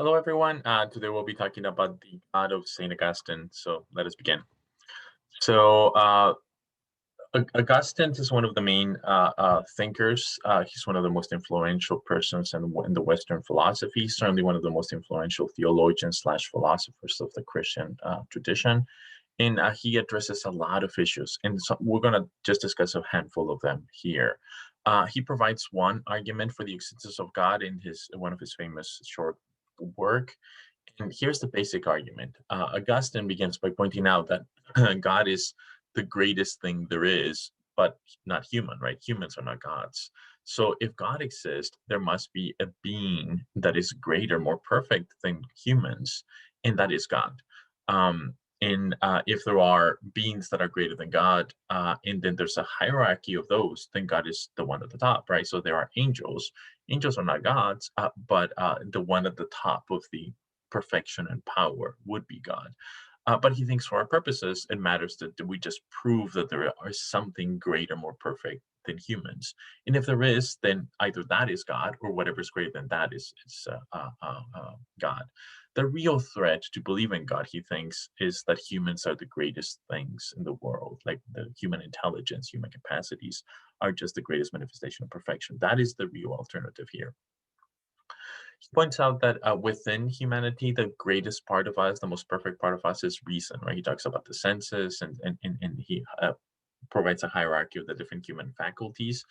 Hello, everyone. Today we'll be talking about the God of St. Augustine. So let us begin. So Augustine is one of the main thinkers. He's one of the most influential persons in the Western philosophy. Certainly one of the most influential theologians slash philosophers of the Christian tradition. And he addresses a lot of issues. And so we're going to just discuss a handful of them here. He provides one argument for the existence of God in his one of his famous short work. And here's the basic argument. Augustine begins by pointing out that God is the greatest thing there is, but not human, right? Humans are not gods. So if God exists, there must be a being that is greater, more perfect than humans, and that is God. And if there are beings that are greater than God, and then there's a hierarchy of those, then God is the one at the top, right? So there are angels. Angels are not gods, but the one at the top of the perfection and power would be God. But he thinks for our purposes, it matters that we just prove that there is something greater, more perfect than humans. And if there is, then either that is God or whatever is greater than that is God. The real threat to believe in God, he thinks, is that humans are the greatest things in the world, like the human intelligence, human capacities are just the greatest manifestation of perfection. That is the real alternative here. He points out that within humanity, the greatest part of us, the most perfect part of us is reason, right? He talks about the senses and he provides a hierarchy of the different human faculties.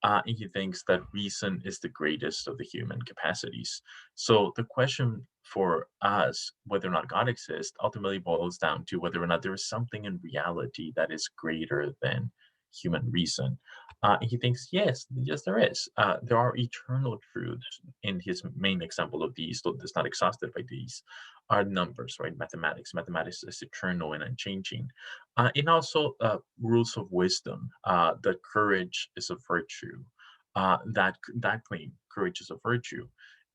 And he thinks that reason is the greatest of the human capacities. So the question for us, whether or not God exists, ultimately boils down to whether or not there is something in reality that is greater than human reason. And he thinks, yes, there is. There are eternal truths. In his main example of these, though it's not exhausted by these, are numbers, right? Mathematics. Mathematics is eternal and unchanging. And also rules of wisdom, that courage is a virtue. That claim, courage is a virtue,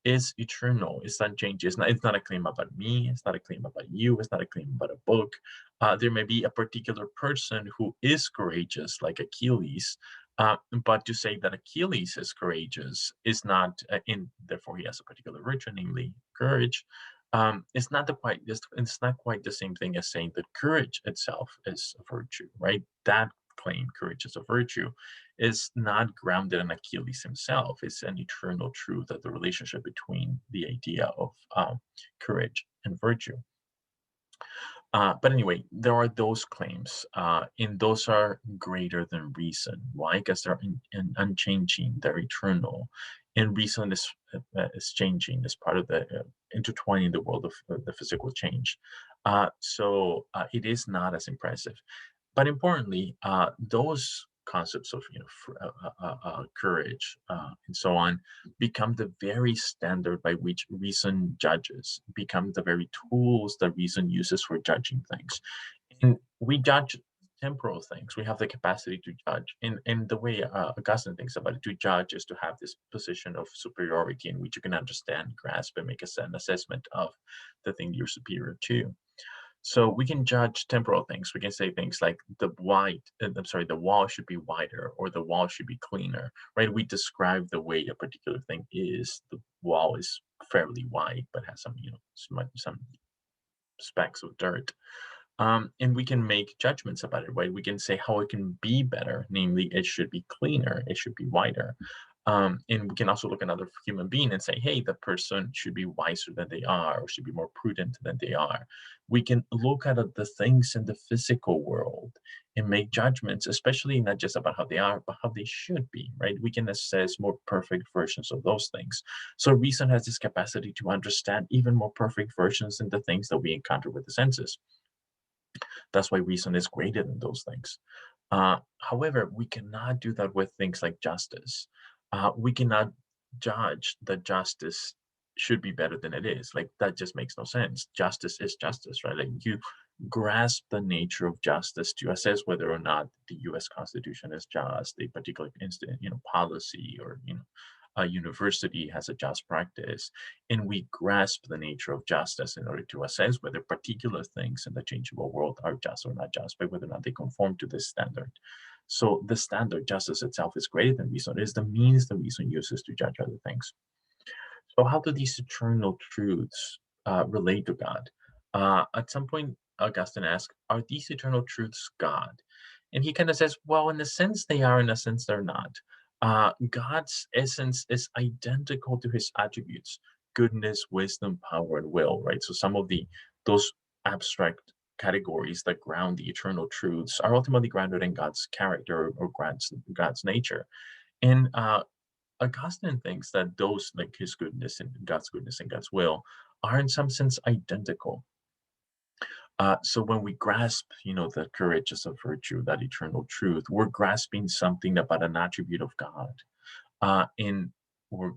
is eternal. It's unchanging. It's not a claim about me. It's not a claim about you. It's not a claim about a book. There may be a particular person who is courageous, like Achilles, but to say that Achilles is courageous is not, therefore he has a particular virtue, namely courage. It's not quite the same thing as saying that courage itself is a virtue, right? That claim, courage is a virtue, is not grounded in Achilles himself. It's an eternal truth that the relationship between the idea of courage and virtue. But anyway, there are those claims, and those are greater than reason. Why? Because they're unchanging, they're eternal, and reason is changing. Is part of the intertwining the world of the physical change. It is not as impressive. But importantly, those concepts of courage and so on become the very standard by which reason judges, become the very tools that reason uses for judging things. And we judge temporal things. We have the capacity to judge. And the way Augustine thinks about it, to judge is to have this position of superiority in which you can understand, grasp, and make an assessment of the thing you're superior to. So we can judge temporal things. We can say things like the wall should be wider or the wall should be cleaner, right? We describe the way a particular thing is. The wall is fairly wide, but has some specks of dirt. And we can make judgments about it, right? We can say how it can be better, namely, it should be cleaner, it should be wider. And we can also look at another human being and say, hey, the person should be wiser than they are, or should be more prudent than they are. We can look at the things in the physical world and make judgments, especially not just about how they are, but how they should be, right? We can assess more perfect versions of those things. So reason has this capacity to understand even more perfect versions in the things that we encounter with the senses. That's why reason is greater than those things. However, we cannot do that with things like justice. We cannot judge that justice should be better than it is. Like, that just makes no sense. Justice is justice, right? Like, you grasp the nature of justice to assess whether or not the U.S. Constitution is just, a particular policy, or a university has a just practice, and we grasp the nature of justice in order to assess whether particular things in the changeable world are just or not just, by whether or not they conform to this standard. So the standard, justice itself, is greater than reason. It is the means the reason uses to judge other things. So how do these eternal truths relate to God? At some point, Augustine asks, "Are these eternal truths God?" And he kind of says, "Well, in a sense they are, in a sense they're not. God's essence is identical to his attributes: goodness, wisdom, power, and will." Right. So some of the those abstract categories that ground the eternal truths are ultimately grounded in God's character or God's nature. And Augustine thinks that those, like his goodness and God's will, are in some sense identical. So when we grasp, that courage as a virtue, that eternal truth, we're grasping something about an attribute of God. In we're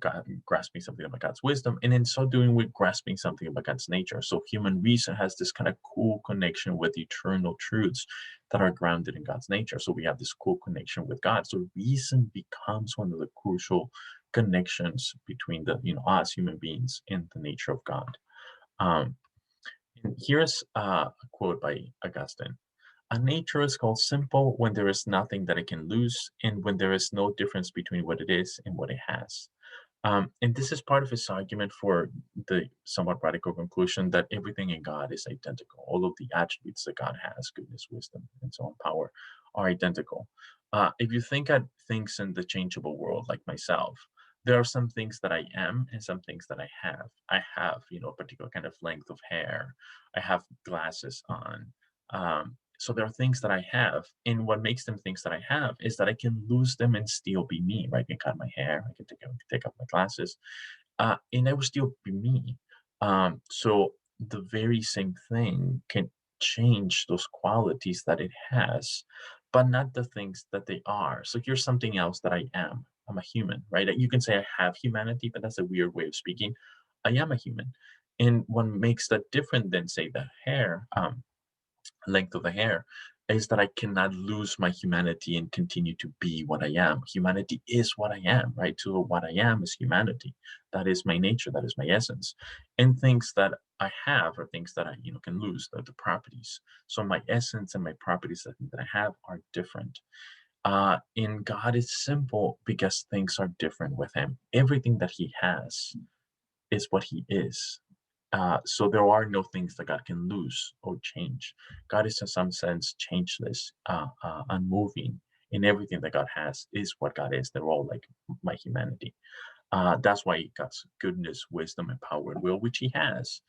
grasping something about God's wisdom, and in so doing, we're grasping something about God's nature. So human reason has this kind of cool connection with eternal truths that are grounded in God's nature. So we have this cool connection with God. So reason becomes one of the crucial connections between us human beings and the nature of God. Um, and here's a quote by Augustine. A nature is called simple when there is nothing that it can lose, and when there is no difference between what it is and what it has. And this is part of his argument for the somewhat radical conclusion that everything in God is identical. All of the attributes that God has, goodness, wisdom, and so on, power, are identical. If you think at things in the changeable world, like myself, there are some things that I am and some things that I have. I have, a particular kind of length of hair. I have glasses on. So there are things that I have, and what makes them things that I have is that I can lose them and still be me. Right? I can cut my hair, I can take off my glasses, and I will still be me. So the very same thing can change those qualities that it has, but not the things that they are. So here's something else that I am. I'm a human, right? You can say I have humanity, but that's a weird way of speaking. I am a human, and what makes that different than say the hair. Length of the hair is that I cannot lose my humanity and continue to be what I am. Humanity is what I am, right? So what I am is humanity. That is my nature. That is my essence. And things that I have are things that I, can lose, the properties. So my essence and my properties that I have are different. In God is simple because things are different with him. Everything that he has is what he is. So there are no things that God can lose or change. God is in some sense changeless, unmoving, and everything that God has is what God is. They're all like my humanity. That's why God's goodness, wisdom, and power and will, which He has,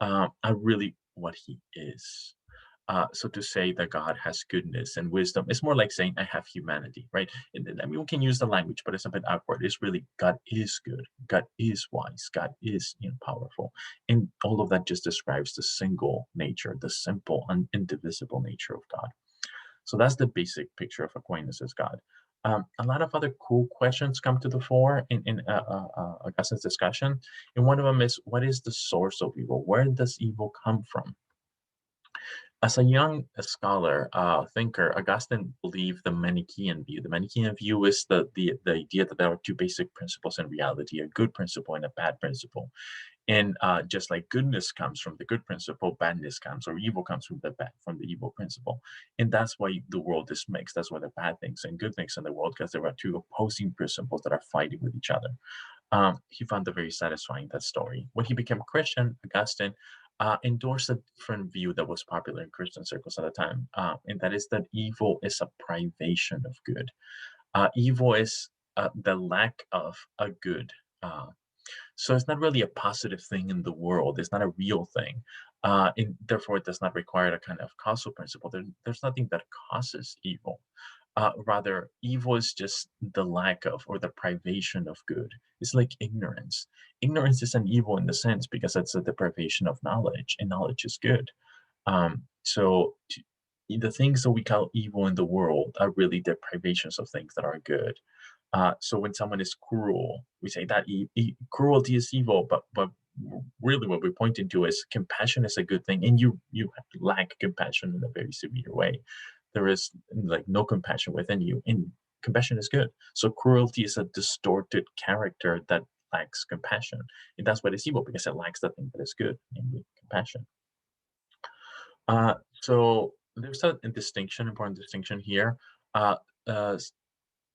are really what He is. So to say that God has goodness and wisdom, it's more like saying I have humanity, right? And I mean, we can use the language, but it's a bit awkward. It's really God is good, God is wise, God is powerful, and all of that just describes the single nature, the simple and indivisible nature of God. So that's the basic picture of Aquinas as God. A lot of other cool questions come to the fore in Augustine's discussion, and one of them is, what is the source of evil? Where does evil come from? As a young scholar, thinker, Augustine believed the Manichaean view. The Manichaean view is the idea that there are two basic principles in reality: a good principle and a bad principle. And just like goodness comes from the good principle, badness comes, or evil comes from the evil principle. And that's why the world is mixed. That's why there are bad things and good things in the world, because there are two opposing principles that are fighting with each other. He found it very satisfying, that story. When he became a Christian, Augustine endorsed a different view that was popular in Christian circles at the time, and that is that evil is a privation of good. Evil is the lack of a good. So it's not really a positive thing in the world. It's not a real thing. And therefore, it does not require a kind of causal principle. There's nothing that causes evil. Rather, evil is just the lack of or the privation of good. It's like ignorance. Ignorance is an evil in the sense because it's a deprivation of knowledge, and knowledge is good. The things that we call evil in the world are really deprivations of things that are good. So when someone is cruel, we say that cruelty is evil, but really what we're pointing to is compassion is a good thing, and you lack compassion in a very severe way. There is like no compassion within you, and compassion is good. So cruelty is a distorted character that lacks compassion, and that's what is evil, because it lacks the thing that is good, namely compassion. So there's a distinction, important distinction here. Uh, uh,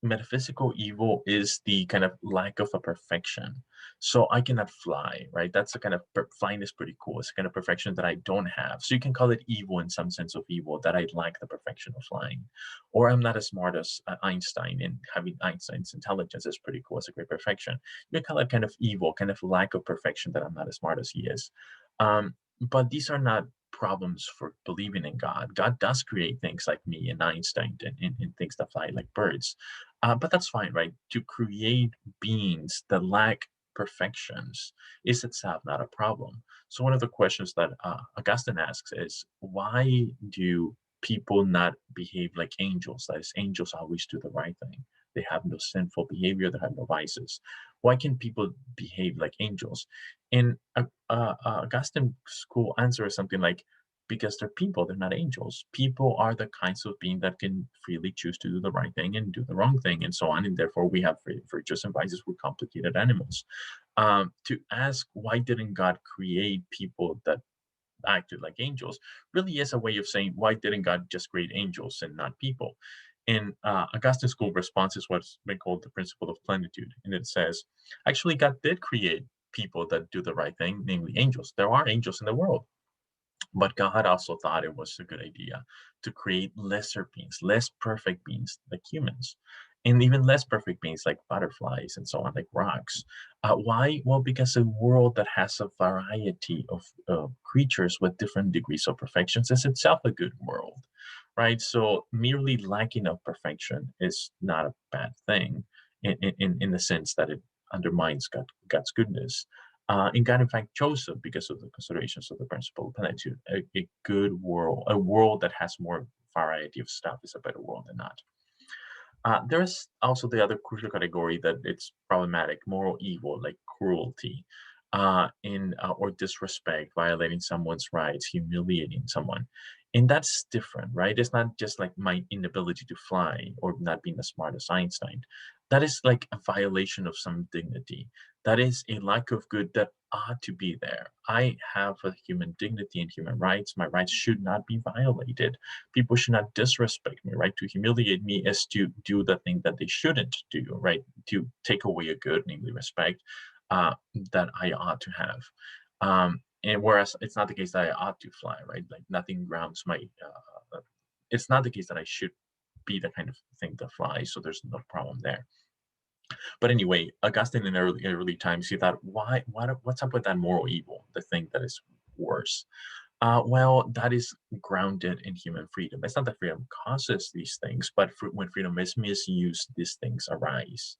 metaphysical evil is the kind of lack of a perfection. So I cannot fly, right? That's a kind of flying is pretty cool. It's a kind of perfection that I don't have. So you can call it evil in some sense of evil, that I lack the perfection of flying. Or I'm not as smart as Einstein, and having Einstein's intelligence is pretty cool. It's a great perfection. You can call it kind of evil, kind of lack of perfection, that I'm not as smart as he is. But these are not problems for believing in God. God does create things like me and Einstein, and things that fly like birds. But that's fine, right? To create beings that lack perfections is itself not a problem. So one of the questions that Augustine asks is, why do people not behave like angels? That is, angels always do the right thing. They have no sinful behavior. They have no vices. Why can people behave like angels? And Augustine's cool answer is something like, because they're people, they're not angels. People are the kinds of being that can freely choose to do the right thing and do the wrong thing, and so on. And therefore, we have virtues and vices. We're complicated animals. To ask, why didn't God create people that acted like angels, really is a way of saying, why didn't God just create angels and not people? And Augustine's school response is what's been called the principle of plenitude. And it says, actually, God did create people that do the right thing, namely angels. There are angels in the world. But God also thought it was a good idea to create lesser beings, less perfect beings like humans, and even less perfect beings like butterflies and so on, like rocks. Why? Well, because a world that has a variety of creatures with different degrees of perfections is itself a good world, right? So merely lacking of perfection is not a bad thing in the sense that it undermines God's goodness. And God, in fact, chose it because of the considerations of the principle of plenitude. A good world, a world that has more variety of stuff, is a better world than not. There's also the other crucial category that it's problematic: moral evil, like cruelty, or disrespect, violating someone's rights, humiliating someone. And that's different, right? It's not just like my inability to fly or not being as smart as Einstein. That is like a violation of some dignity. That is a lack of good that ought to be there. I have a human dignity and human rights. My rights should not be violated. People should not disrespect me, right? To humiliate me is to do the thing that they shouldn't do, right? To take away a good, namely respect, that I ought to have. And whereas it's not the case that I ought to fly, right? Like nothing grounds my. It's not the case that I should be the kind of thing that flies, so there's no problem there. But anyway, Augustine in early times, he thought, what's up with that moral evil, the thing that is worse? Well, that is grounded in human freedom. It's not that freedom causes these things, but when freedom is misused, these things arise.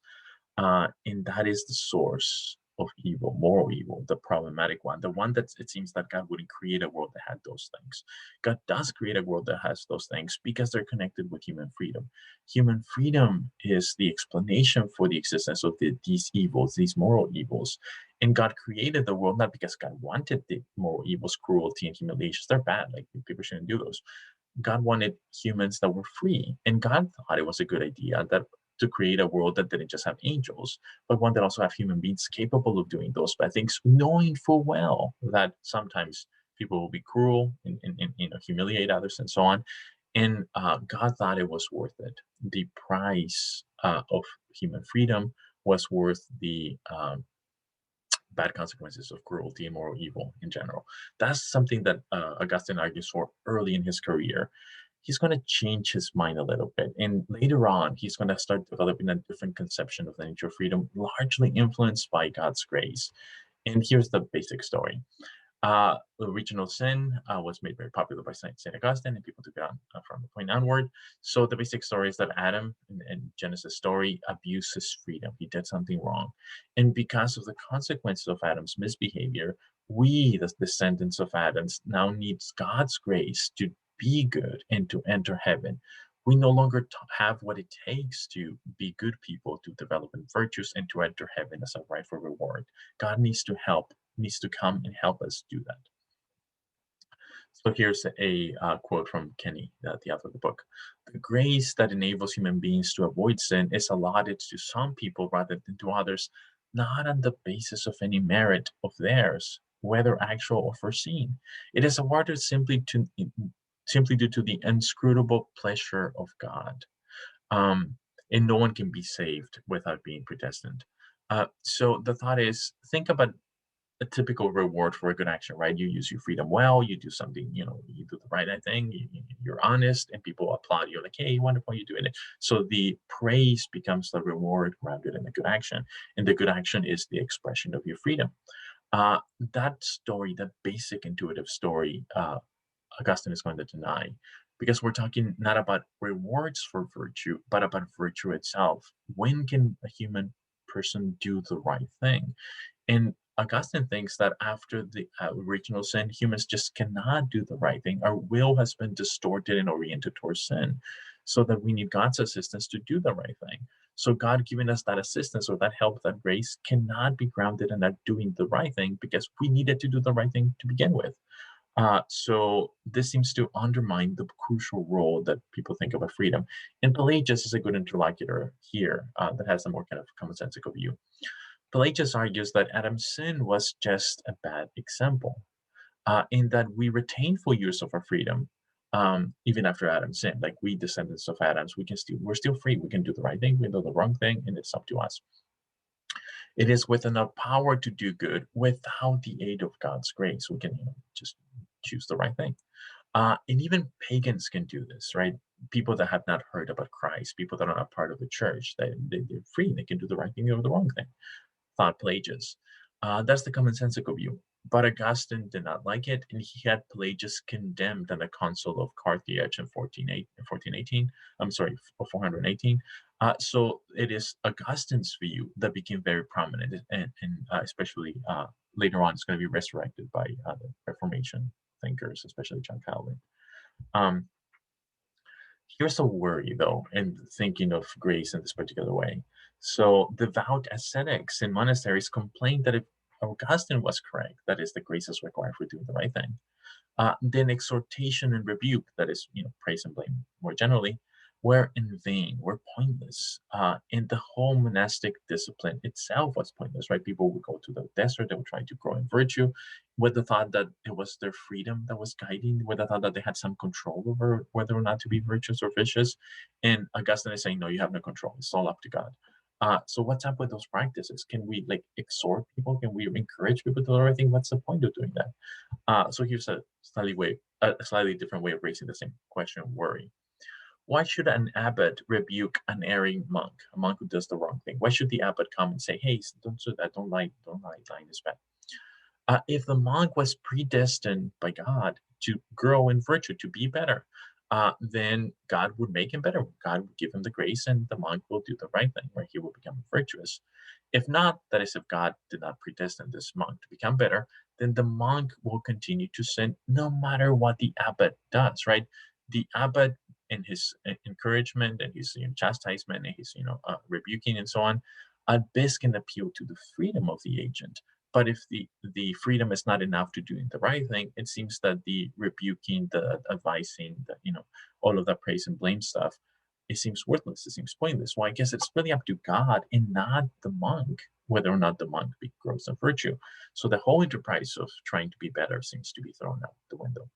And that is the source of evil, moral evil, the problematic one, the one that it seems that God wouldn't create a world that had those things. God does create a world that has those things because they're connected with human freedom. Human freedom is the explanation for the existence of these evils, these moral evils. And God created the world not because God wanted the moral evils, cruelty, and humiliations. They're bad. Like people shouldn't do those. God wanted humans that were free, and God thought it was a good idea that to create a world that didn't just have angels, but one that also have human beings capable of doing those bad things, knowing full well that sometimes people will be cruel and humiliate others and so on. And God thought it was worth it. The price of human freedom was worth the bad consequences of cruelty and moral evil in general. That's something that Augustine argues for early in his career. He's going to change his mind a little bit. And later on, he's going to start developing a different conception of the nature of freedom, largely influenced by God's grace. And here's the basic story. Original sin was made very popular by St. Augustine, and people took it on from the point onward. So the basic story is that Adam, in Genesis story, abused his freedom. He did something wrong. And because of the consequences of Adam's misbehavior, we, the descendants of Adam, now needs God's grace to be good and to enter heaven. We no longer have what it takes to be good people, to develop in virtues, and to enter heaven as a rightful reward. God needs to come and help us do that. So here's a quote from Kenny, the author of the book. The grace that enables human beings to avoid sin is allotted to some people rather than to others, not on the basis of any merit of theirs, whether actual or foreseen. It is awarded simply due to the inscrutable pleasure of God. Um, and no one can be saved without being predestined. So the thought is, think about a typical reward for a good action, right? You use your freedom well, you do something, you do the right thing, you're honest, and people applaud you, like, hey, wonderful, you're doing it. So the praise becomes the reward grounded in a good action. And the good action is the expression of your freedom. Uh, that story, that basic intuitive story, Augustine is going to deny, because we're talking not about rewards for virtue, but about virtue itself. When can a human person do the right thing? And Augustine thinks that after the original sin, humans just cannot do the right thing. Our will has been distorted and oriented towards sin, so that we need God's assistance to do the right thing. So God giving us that assistance or that help, that grace cannot be grounded in that doing the right thing, because we needed to do the right thing to begin with. So this seems to undermine the crucial role that people think about freedom. And Pelagius is a good interlocutor here, that has a more kind of commonsensical view. Pelagius argues that Adam's sin was just a bad example, in that we retain full use of our freedom, even after Adam's sin. Like, we descendants of Adam's, we're still free. We can do the right thing, we can do the wrong thing, and it's up to us. It is within our power to do good without the aid of God's grace. We can, just choose the right thing. And even pagans can do this, right? People that have not heard about Christ, people that are not part of the church, they're free. They can do the right thing or the wrong thing, thought Pelagius. That's the commonsensical view. But Augustine did not like it, and he had Pelagius condemned on the Council of Carthage in 1418. I'm sorry, 418. So it is Augustine's view that became very prominent, and especially later on, it's going to be resurrected by the Reformation thinkers, especially John Calvin. Um, Here's a worry, though, in thinking of grace in this particular way. So, devout ascetics in monasteries complained that if Augustine was correct, that is, the grace is required for doing the right thing, then exhortation and rebuke, that is, praise and blame more generally, were in vain, were pointless. And the whole monastic discipline itself was pointless, right? People would go to the desert, they would try to grow in virtue, with the thought that it was their freedom that was guiding, with the thought that they had some control over whether or not to be virtuous or vicious. And Augustine is saying, no, you have no control. It's all up to God. So what's up with those practices? Can we exhort people? Can we encourage people to do the right thing? What's the point of doing that? So here's a slightly different way of raising the same question of worry. Why should an abbot rebuke an erring monk, a monk who does the wrong thing? Why should the abbot come and say, "Hey, don't do that. Don't lie. Lying is bad." If the monk was predestined by God to grow in virtue, to be better, then God would make him better. God would give him the grace, and the monk will do the right thing, where he will become virtuous. If not, that is, if God did not predestine this monk to become better, then the monk will continue to sin no matter what the abbot does, right? The abbot, in his encouragement and his chastisement and his rebuking and so on, this can appeal to the freedom of the agent. But if the freedom is not enough to doing the right thing, it seems that the rebuking, the advising, all of that praise and blame stuff, it seems worthless. It seems pointless. Well, I guess it's really up to God and not the monk whether or not the monk grows in virtue. So the whole enterprise of trying to be better seems to be thrown out the window.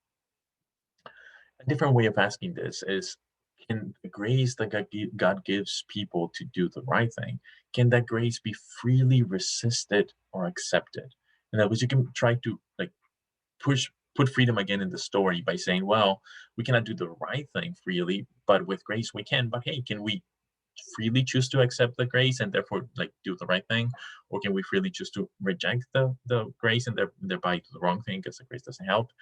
A different way of asking this is, can the grace that God gives people to do the right thing, can that grace be freely resisted or accepted? In other words, you can try to put freedom again in the story by saying, well, we cannot do the right thing freely, but with grace we can. But hey, can we freely choose to accept the grace and therefore do the right thing, or can we freely choose to reject the grace and thereby do the wrong thing because the grace doesn't help?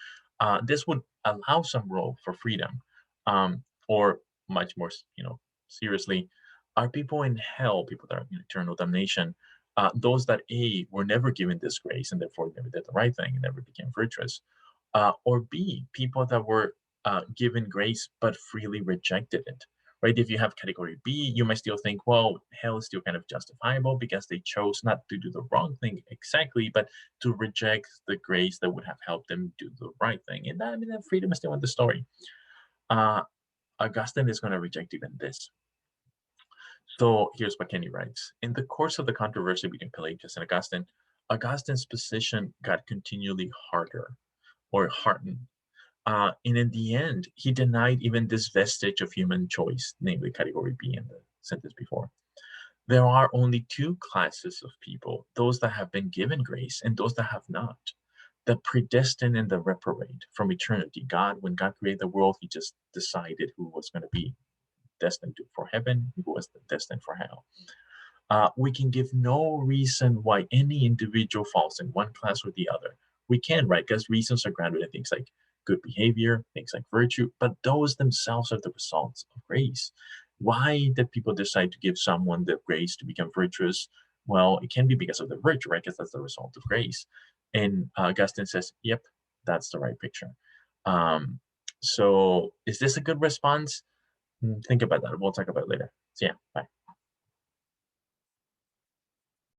This would allow some role for freedom, or much more seriously, are people in hell, people that are in eternal damnation, those that were never given this grace and therefore never did the right thing and never became virtuous, or B, people that were given grace but freely rejected it, right? If you have category B, you might still think, well, hell is still kind of justifiable because they chose not to do the wrong thing exactly, but to reject the grace that would have helped them do the right thing. And that, I mean, that freedom is still in the story. Augustine is going to reject even this. So here's what Kenny writes. In the course of the controversy between Pelagius and Augustine, Augustine's position got continually harder or hardened. And in the end, he denied even this vestige of human choice, namely category B in said this before. There are only two classes of people, those that have been given grace and those that have not. The predestined and the reprobate from eternity. When God created the world, he just decided who was going to be destined for heaven, who was destined for hell. We can give no reason why any individual falls in one class or the other. We can, right? Because reasons are grounded in things like good behavior, things like virtue, but those themselves are the results of grace. Why did people decide to give someone the grace to become virtuous? Well, it can be because of the virtue, right? Because that's the result of grace. And Augustine says, yep, that's the right picture. So is this a good response? Think about that. We'll talk about it later. So yeah, bye.